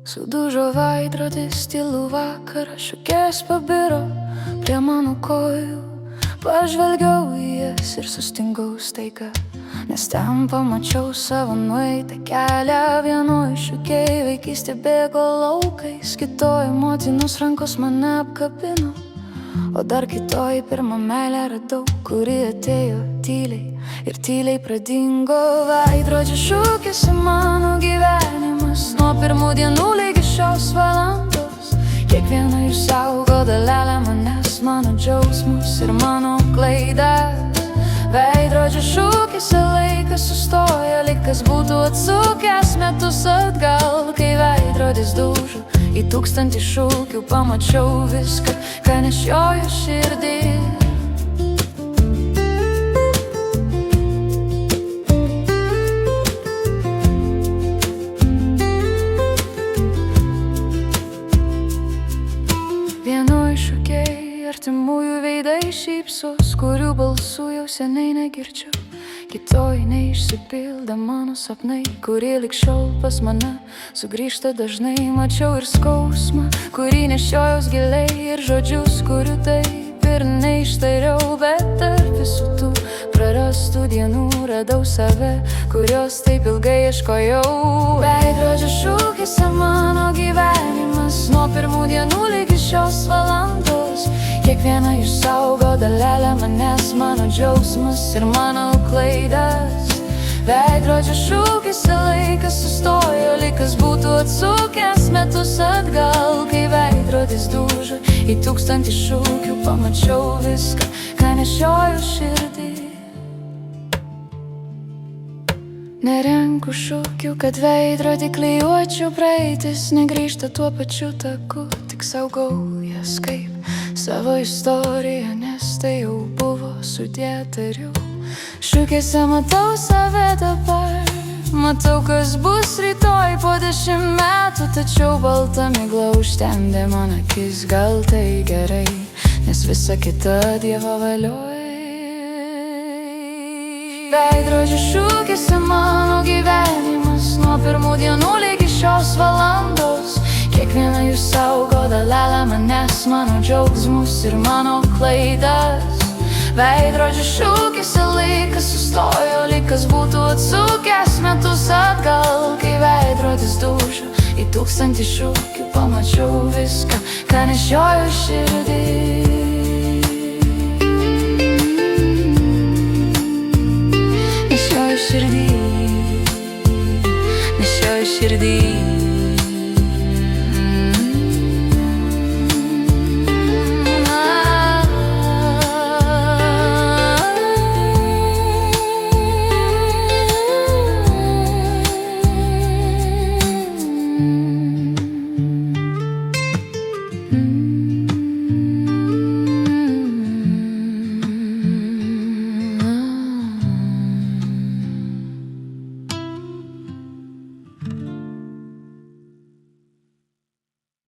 Sudužo veidrodis tylų vakarą, šukės pabiro prie mano kojų. Pažvelgiau į jas ir sustingau staiga, nes ten pamačiau savo nueitą kelią. Vienoj šukėj vaikystė bėgo laukais, kitoj motinos rankos mane apkabino, o dar kitoj pirmą meilę radau, kuri atėjo tyliai ir tyliai pradingo. Veidrodžio šūkėsi mano gyvenimas, nuo pirmų dienų ligi šios valandos. Kiekviena jų saugo dalelę manęs, mano džiaugsmus ir mano klaidas. Veidrodžio šūkėsi laikas sustoja, lyg kas būtų atsukęs metus atgal. Kai veidrodis dužo į 1000 šūkių, pamačiau viską, ką nešioju širdį. Vienoj šukėj artimųjų veidai šypsos, kurių balsų jau seniai negirdžiu. Kitoj neišsipildę mano sapnai, kurie lig šiol pas mane sugrįžta dažnai. Mačiau ir skausmą, kurį nešiojaus giliai, ir žodžius, kurių taip ir neištariau. Bet tarp visų tų prarastų dienų radau save, kurios taip ilgai ieškojau. Veidrodžio šūkėsi mano gyvenimas, nuo pirmų dienų ligi šios valandos. Kiekviena jų saugo dalelę manęs, mano džiaugsmus ir mano klaidas. Veidrodžio šūkėsi laikas sustojo, lyg kas būtų atsukęs metus atgal. Kai veidrodis dužo į 1000 šūkių, pamačiau viską, ką nešioju širdį. Nerenku šūkių, kad veidrodį klijuočiau, praeitis negrįžta tuo pačiu taku. Tik saugau jas kaip savo istoriją, nes tai jau buvo sudėta ir jau šūkėse matau save dabar. Matau, kas bus rytoj po 10 metų, tačiau balta migla užtemdė man akis. Gal tai gerai, nes visa kita Dievo valioj. Veidrodžio šūkėsi mano gyvenimas, nuo pirmų dienų ligi šios valandos. Kiekviena jų saugo dalelę manęs, mano džiaugsmus ir mano klaidas. Veidrodžio šūkėsi laikas sustojo, lyg kas būtų atsukęs metus atgal. Kai veidrodis dužo į 1000 šūkių, pamačiau viską, ką nešioju širdį. Nešioju širdį, nešioju širdį.